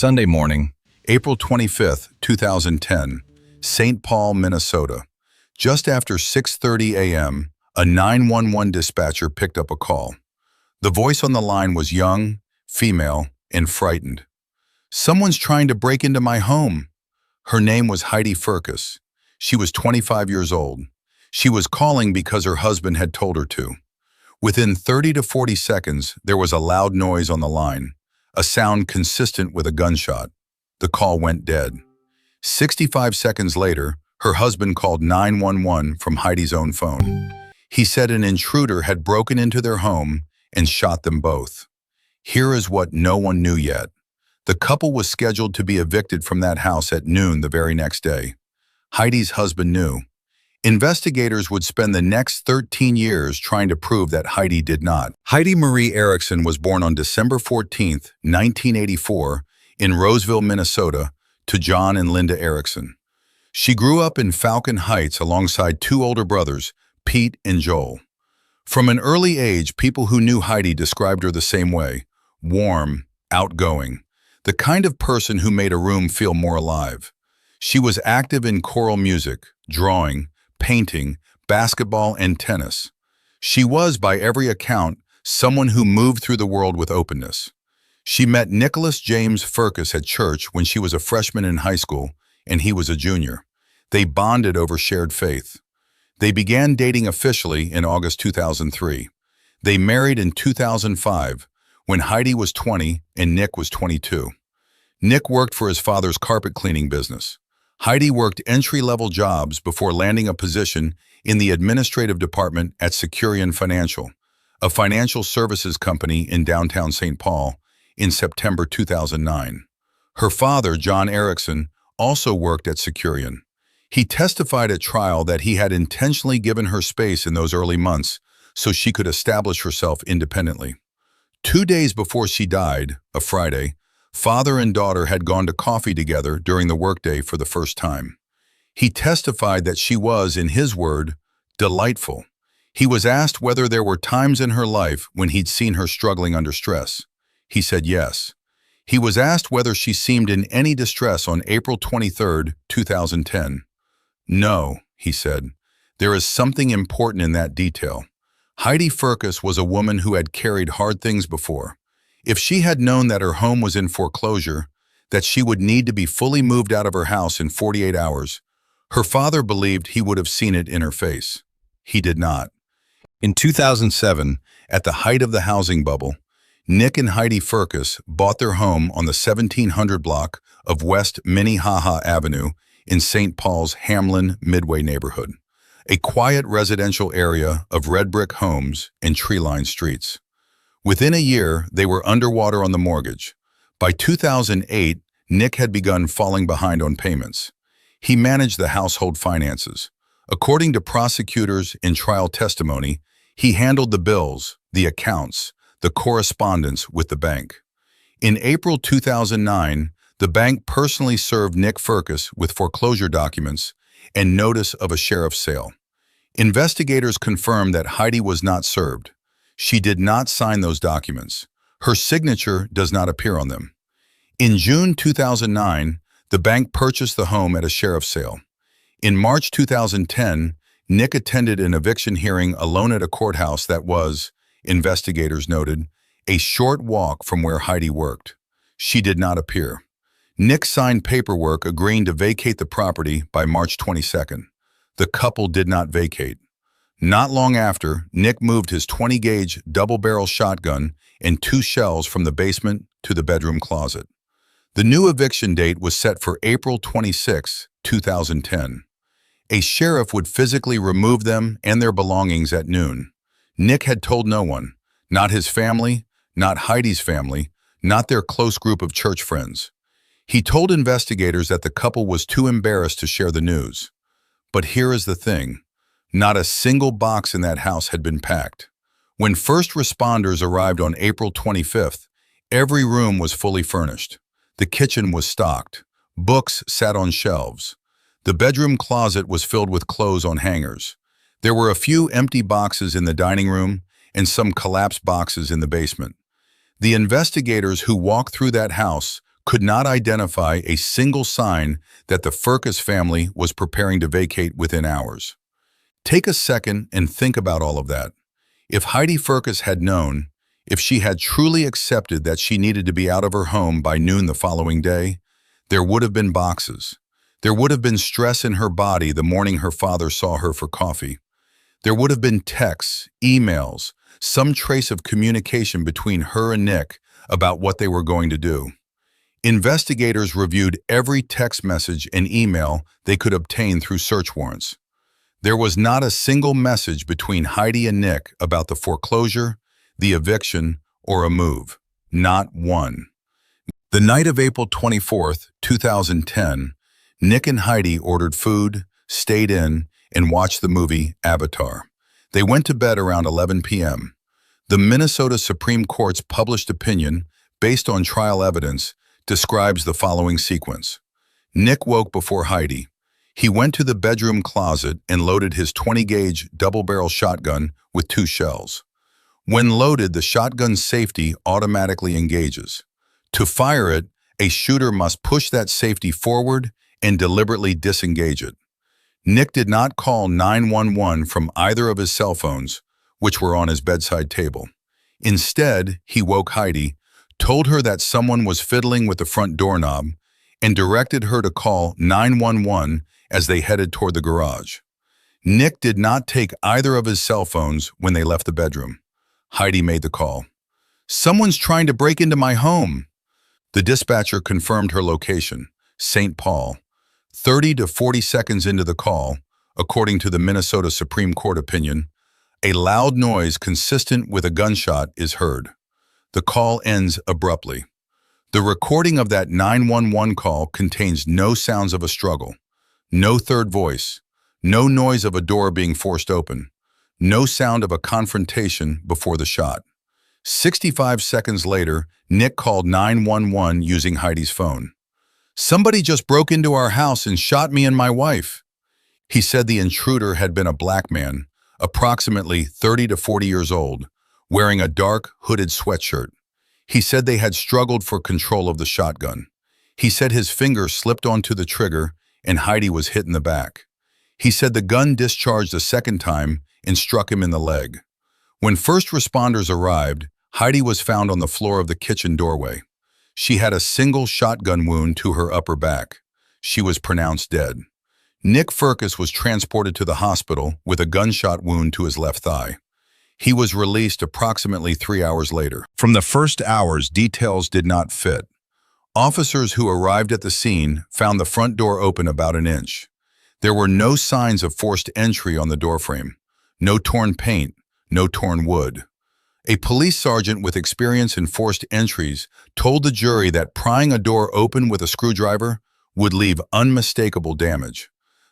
Sunday morning, April 25th, 2010, St. Paul, Minnesota. Just after 6:30 a.m., a 911 dispatcher picked up a call. The voice on the line was young, female, and frightened. "Someone's trying to break into my home." Her name was Heidi Firkus. She was 25 years old. She was calling because her husband had told her to. Within 30 to 40 seconds, there was a loud noise on the line, a sound consistent with a gunshot. The call went dead. 65 seconds later, her husband called 911 from Heidi's own phone. He said an intruder had broken into their home and shot them both. Here is what no one knew yet. The couple was scheduled to be evicted from that house at noon the very next day. Heidi's husband knew. Investigators would spend the next 13 years trying to prove that Heidi did not. Heidi Marie Erickson was born on December 14, 1984, in Roseville, Minnesota, to John and Linda Erickson. She grew up in Falcon Heights alongside two older brothers, Pete and Joel. From an early age, people who knew Heidi described her the same way: warm, outgoing, the kind of person who made a room feel more alive. She was active in choral music, drawing, painting, basketball, and tennis. She was, by every account, someone who moved through the world with openness. She met Nicholas James Firkus at church when she was a freshman in high school, and he was a junior. They bonded over shared faith. They began dating officially in August 2003. They married in 2005, when Heidi was 20 and Nick was 22. Nick worked for his father's carpet cleaning business. Heidi worked entry-level jobs before landing a position in the administrative department at Securian Financial, a financial services company in downtown St. Paul, in September 2009. Her father, John Erickson, also worked at Securian. He testified at trial that he had intentionally given her space in those early months so she could establish herself independently. 2 days before she died, a Friday, father and daughter had gone to coffee together during the workday for the first time. He testified that she was, in his word, delightful. He was asked whether there were times in her life when he'd seen her struggling under stress. He said yes. He was asked whether she seemed in any distress on April 23, 2010. "No," he said. "There is something important in that detail." Heidi Firkus was a woman who had carried hard things before. If she had known that her home was in foreclosure, that she would need to be fully moved out of her house in 48 hours, her father believed he would have seen it in her face. He did not. In 2007, at the height of the housing bubble, Nick and Heidi Firkus bought their home on the 1700 block of West Minnehaha Avenue in St. Paul's Hamlin Midway neighborhood, a quiet residential area of red brick homes and tree-lined streets. Within a year, they were underwater on the mortgage. By 2008, Nick had begun falling behind on payments. He managed the household finances. According to prosecutors in trial testimony, he handled the bills, the accounts, the correspondence with the bank. In April 2009, the bank personally served Nick Firkus with foreclosure documents and notice of a sheriff's sale. Investigators confirmed that Heidi was not served. She did not sign those documents. Her signature does not appear on them. In June 2009, the bank purchased the home at a sheriff's sale. In March 2010, Nick attended an eviction hearing alone at a courthouse that was, investigators noted, a short walk from where Heidi worked. She did not appear. Nick signed paperwork agreeing to vacate the property by March 22nd. The couple did not vacate. Not long after, Nick moved his 20-gauge double-barrel shotgun and 2 shells from the basement to the bedroom closet. The new eviction date was set for April 26, 2010. A sheriff would physically remove them and their belongings at noon. Nick had told no one, not his family, not Heidi's family, not their close group of church friends. He told investigators that the couple was too embarrassed to share the news. But here is the thing. Not a single box in that house had been packed. When first responders arrived on April 25th, every room was fully furnished. The kitchen was stocked. Books sat on shelves. The bedroom closet was filled with clothes on hangers. There were a few empty boxes in the dining room and some collapsed boxes in the basement. The investigators who walked through that house could not identify a single sign that the Firkus family was preparing to vacate within hours. Take a second and think about all of that. If Heidi Firkus had known, if she had truly accepted that she needed to be out of her home by noon the following day, there would have been boxes. There would have been stress in her body the morning her father saw her for coffee. There would have been texts, emails, some trace of communication between her and Nick about what they were going to do. Investigators reviewed every text message and email they could obtain through search warrants. There was not a single message between Heidi and Nick about the foreclosure, the eviction, or a move. Not one. The night of April 24, 2010, Nick and Heidi ordered food, stayed in, and watched the movie Avatar. They went to bed around 11 p.m. The Minnesota Supreme Court's published opinion, based on trial evidence, describes the following sequence. Nick woke before Heidi. He went to the bedroom closet and loaded his 20-gauge double-barrel shotgun with 2 shells. When loaded, the shotgun's safety automatically engages. To fire it, a shooter must push that safety forward and deliberately disengage it. Nick did not call 911 from either of his cell phones, which were on his bedside table. Instead, he woke Heidi, told her that someone was fiddling with the front doorknob, and directed her to call 911 as they headed toward the garage. Nick did not take either of his cell phones when they left the bedroom. Heidi made the call. "Someone's trying to break into my home." The dispatcher confirmed her location, St. Paul. 30 to 40 seconds into the call, according to the Minnesota Supreme Court opinion, a loud noise consistent with a gunshot is heard. The call ends abruptly. The recording of that 911 call contains no sounds of a struggle, no third voice, no noise of a door being forced open, no sound of a confrontation before the shot. 65 seconds later, Nick called 911 using Heidi's phone. "Somebody just broke into our house and shot me and my wife." He said the intruder had been a black man, approximately 30 to 40 years old, wearing a dark, hooded sweatshirt. He said they had struggled for control of the shotgun. He said his finger slipped onto the trigger and Heidi was hit in the back. He said the gun discharged a second time and struck him in the leg. When first responders arrived, Heidi was found on the floor of the kitchen doorway. She had a single shotgun wound to her upper back. She was pronounced dead. Nick Firkus was transported to the hospital with a gunshot wound to his left thigh. He was released approximately 3 hours later. From the first hours, details did not fit. Officers who arrived at the scene found the front door open about an inch. There were no signs of forced entry on the doorframe, no torn paint, no torn wood. A police sergeant with experience in forced entries told the jury that prying a door open with a screwdriver would leave unmistakable damage.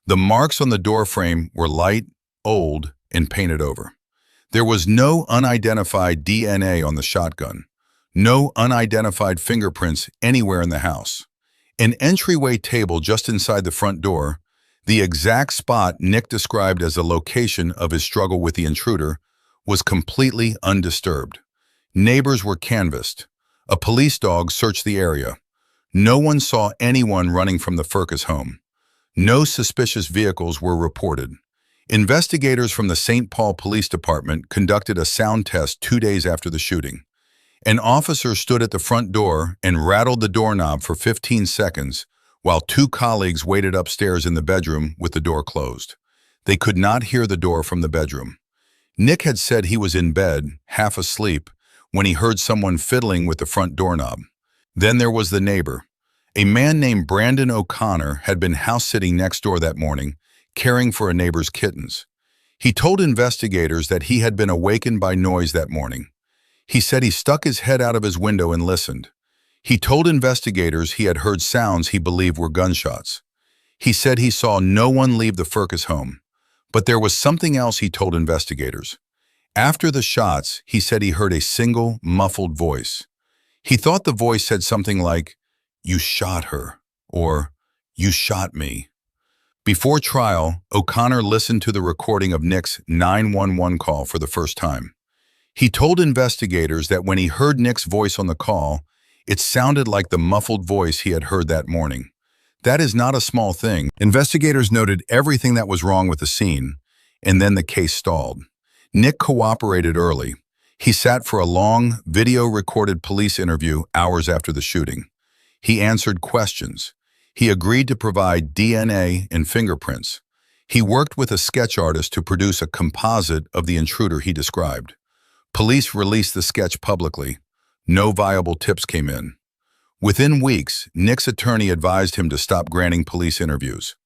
The marks on the doorframe were light, old, and painted over. There was no unidentified DNA on the shotgun, no unidentified fingerprints anywhere in the house. An entryway table just inside the front door, the exact spot Nick described as the location of his struggle with the intruder, was completely undisturbed. Neighbors were canvassed. A police dog searched the area. No one saw anyone running from the Firkus home. No suspicious vehicles were reported. Investigators from the St. Paul Police Department conducted a sound test 2 days after the shooting. An officer stood at the front door and rattled the doorknob for 15 seconds while 2 colleagues waited upstairs in the bedroom with the door closed. They could not hear the door from the bedroom. Nick had said he was in bed, half asleep, when he heard someone fiddling with the front doorknob. Then there was the neighbor. A man named Brandon O'Connor had been house-sitting next door that morning, caring for a neighbor's kittens. He told investigators that he had been awakened by noise that morning. He said he stuck his head out of his window and listened. He told investigators he had heard sounds he believed were gunshots. He said he saw no one leave the Firkus home. But there was something else he told investigators. After the shots, he said he heard a single, muffled voice. He thought the voice said something like, "You shot her," or "You shot me." Before trial, O'Connor listened to the recording of Nick's 911 call for the first time. He told investigators that when he heard Nick's voice on the call, It sounded like the muffled voice he had heard that morning. That is not a small thing. Investigators noted everything that was wrong with the scene, and then the case stalled. Nick cooperated early. He sat for a long, video-recorded police interview hours after the shooting. He answered questions. He agreed to provide DNA and fingerprints. He worked with a sketch artist to produce a composite of the intruder he described. Police released the sketch publicly. No viable tips came in. Within weeks, Nick's attorney advised him to stop granting police interviews.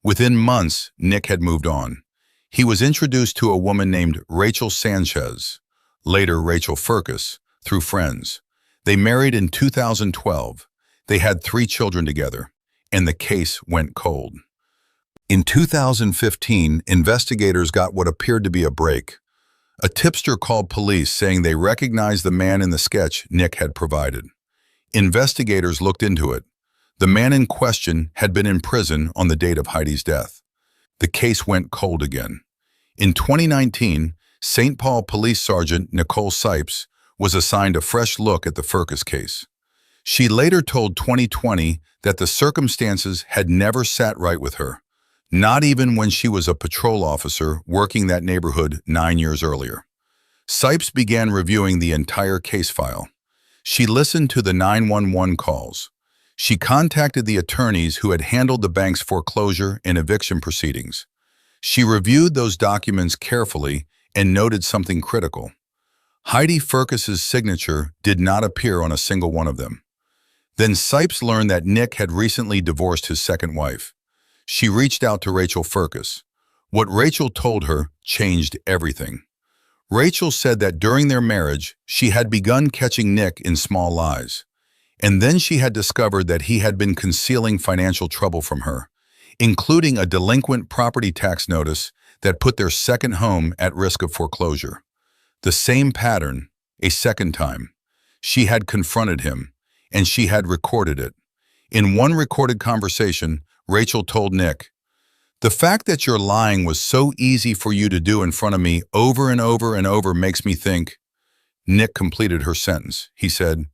Within months, Nick had moved on. He was introduced to a woman named Rachel Sanchez, later Rachel Firkus, through friends. They married in 2012. They had 3 children together, and the case went cold. In 2015, investigators got what appeared to be a break. A tipster called police saying they recognized the man in the sketch Nick had provided. Investigators looked into it. The man in question had been in prison on the date of Heidi's death. The case went cold again. In 2019, St. Paul Police Sergeant Nicole Sipes was assigned a fresh look at the Firkus case. She later told 2020 that the circumstances had never sat right with her, not even when she was a patrol officer working that neighborhood 9 years earlier. Sipes began reviewing the entire case file. She listened to the 911 calls. She contacted the attorneys who had handled the bank's foreclosure and eviction proceedings. She reviewed those documents carefully and noted something critical. Heidi Firkus's signature did not appear on a single one of them. Then Sipes learned that Nick had recently divorced his second wife. She reached out to Rachel Firkus. What Rachel told her changed everything. Rachel said that during their marriage, she had begun catching Nick in small lies. And then she had discovered that he had been concealing financial trouble from her, including a delinquent property tax notice that put their second home at risk of foreclosure. The same pattern, a second time. She had confronted him, and she had recorded it. In one recorded conversation, Rachel told Nick, "The fact that your lying was so easy for you to do in front of me over and over and over makes me think." Nick completed her sentence. He said,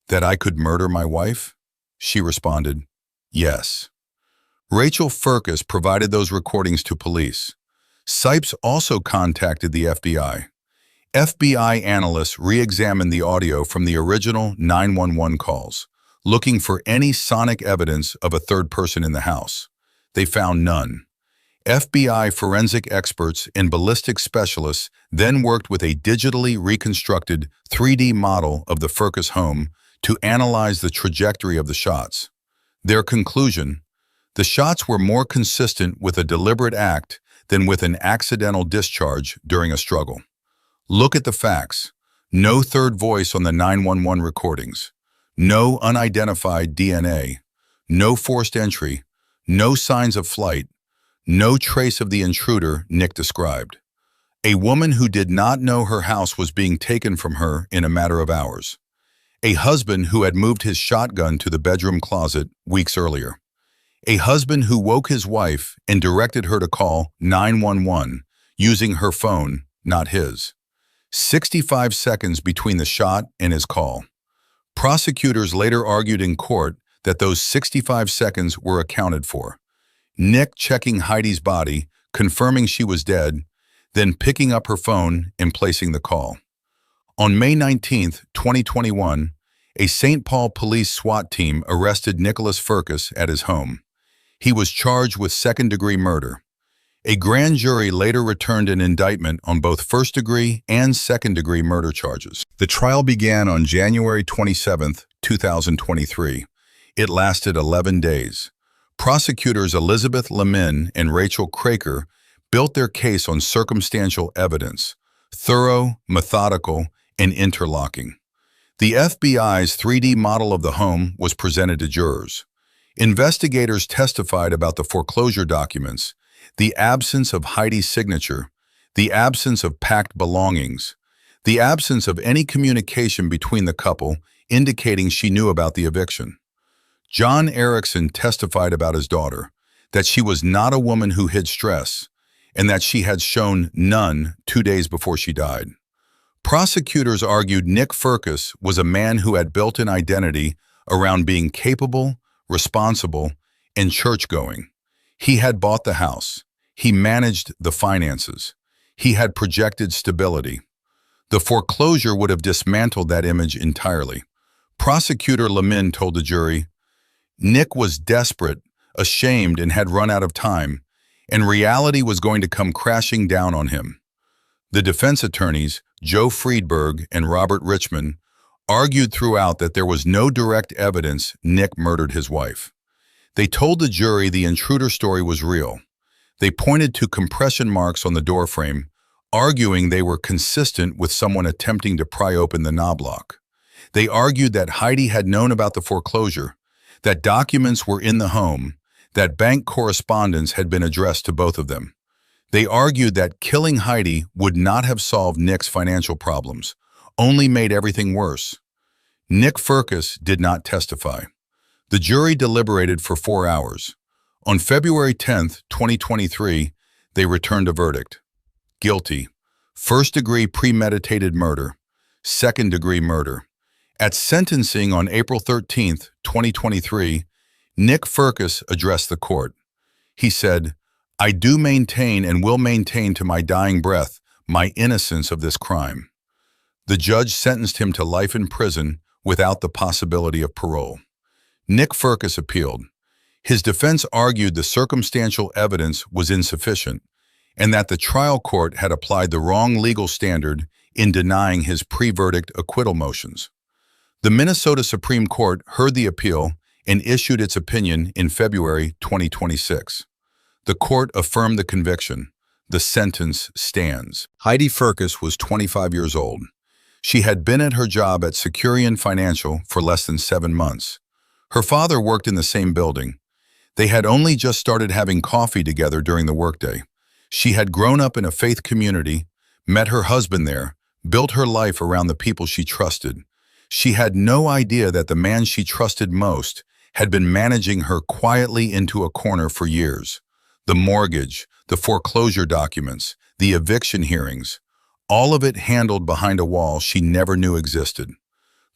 "That I could murder my wife?" She responded, "Yes." Rachel Firkus provided those recordings to police. Sipes also contacted the FBI. FBI analysts re-examined the audio from the original 911 calls, looking for any sonic evidence of a third person in the house. They found none. FBI forensic experts and ballistic specialists then worked with a digitally reconstructed 3D model of the Firkus home to analyze the trajectory of the shots. Their conclusion: the shots were more consistent with a deliberate act than with an accidental discharge during a struggle. Look at the facts. No third voice on the 911 recordings. No unidentified DNA. No forced entry. No signs of flight. No trace of the intruder Nick described. A woman who did not know her house was being taken from her in a matter of hours. A husband who had moved his shotgun to the bedroom closet weeks earlier. A husband who woke his wife and directed her to call 911 using her phone, not his. 65 seconds between the shot and his call. Prosecutors later argued in court that those 65 seconds were accounted for. Nick checking Heidi's body, confirming she was dead, then picking up her phone and placing the call. On May 19, 2021, a St. Paul police SWAT team arrested Nicholas Firkus at his home. He was charged with second-degree murder. A grand jury later returned an indictment on both first-degree and second-degree murder charges. The trial began on January 27, 2023. It lasted 11 days. Prosecutors Elizabeth Lemin and Rachel Craker built their case on circumstantial evidence, thorough, methodical, and interlocking. The FBI's 3D model of the home was presented to jurors. Investigators testified about the foreclosure documents, the absence of Heidi's signature, the absence of packed belongings, the absence of any communication between the couple indicating she knew about the eviction. John Erickson testified about his daughter, that she was not a woman who hid stress, and that she had shown none 2 days before she died. Prosecutors argued Nick Firkus was a man who had built an identity around being capable, responsible, and church-going. He had bought the house. He managed the finances. He had projected stability. The foreclosure would have dismantled that image entirely. Prosecutor Lemon told the jury, Nick was desperate, ashamed, and had run out of time, and reality was going to come crashing down on him. The defense attorneys, Joe Friedberg and Robert Richmond, argued throughout that there was no direct evidence Nick murdered his wife. They told the jury the intruder story was real. They pointed to compression marks on the doorframe, arguing they were consistent with someone attempting to pry open the knob lock. They argued that Heidi had known about the foreclosure, that documents were in the home, that bank correspondence had been addressed to both of them. They argued that killing Heidi would not have solved Nick's financial problems, only made everything worse. Nick Firkus did not testify. The jury deliberated for 4 hours. On February 10, 2023, they returned a verdict. Guilty. First-degree premeditated murder. Second-degree murder. At sentencing on April 13, 2023, Nick Firkus addressed the court. He said, I do maintain and will maintain to my dying breath my innocence of this crime. The judge sentenced him to life in prison without the possibility of parole. Nick Firkus appealed. His defense argued the circumstantial evidence was insufficient and that the trial court had applied the wrong legal standard in denying his pre-verdict acquittal motions. The Minnesota Supreme Court heard the appeal and issued its opinion in February 2026. The court affirmed the conviction. The sentence stands. Heidi Firkus was 25 years old. She had been at her job at Securian Financial for less than 7 months. Her father worked in the same building. They had only just started having coffee together during the workday. She had grown up in a faith community, met her husband there, built her life around the people she trusted. She had no idea that the man she trusted most had been managing her quietly into a corner for years. The mortgage, the foreclosure documents, the eviction hearings, all of it handled behind a wall she never knew existed.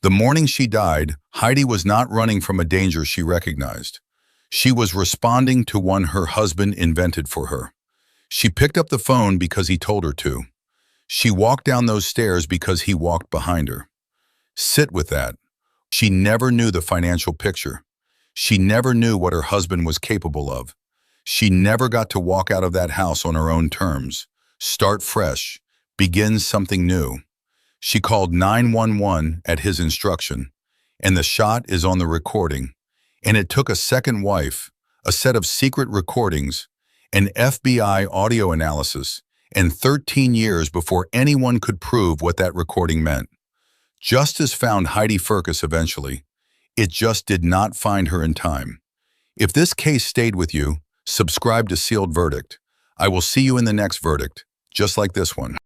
The morning she died, Heidi was not running from a danger she recognized. She was responding to one her husband invented for her. She picked up the phone because he told her to. She walked down those stairs because he walked behind her. Sit with that. She never knew the financial picture. She never knew what her husband was capable of. She never got to walk out of that house on her own terms, start fresh, begin something new. She called 911 at his instruction, and the shot is on the recording. And it took a second wife, a set of secret recordings, an FBI audio analysis, and 13 years before anyone could prove what that recording meant. Justice found Heidi Firkus eventually. It just did not find her in time. If this case stayed with you, subscribe to Sealed Verdict. I will see you in the next verdict, just like this one.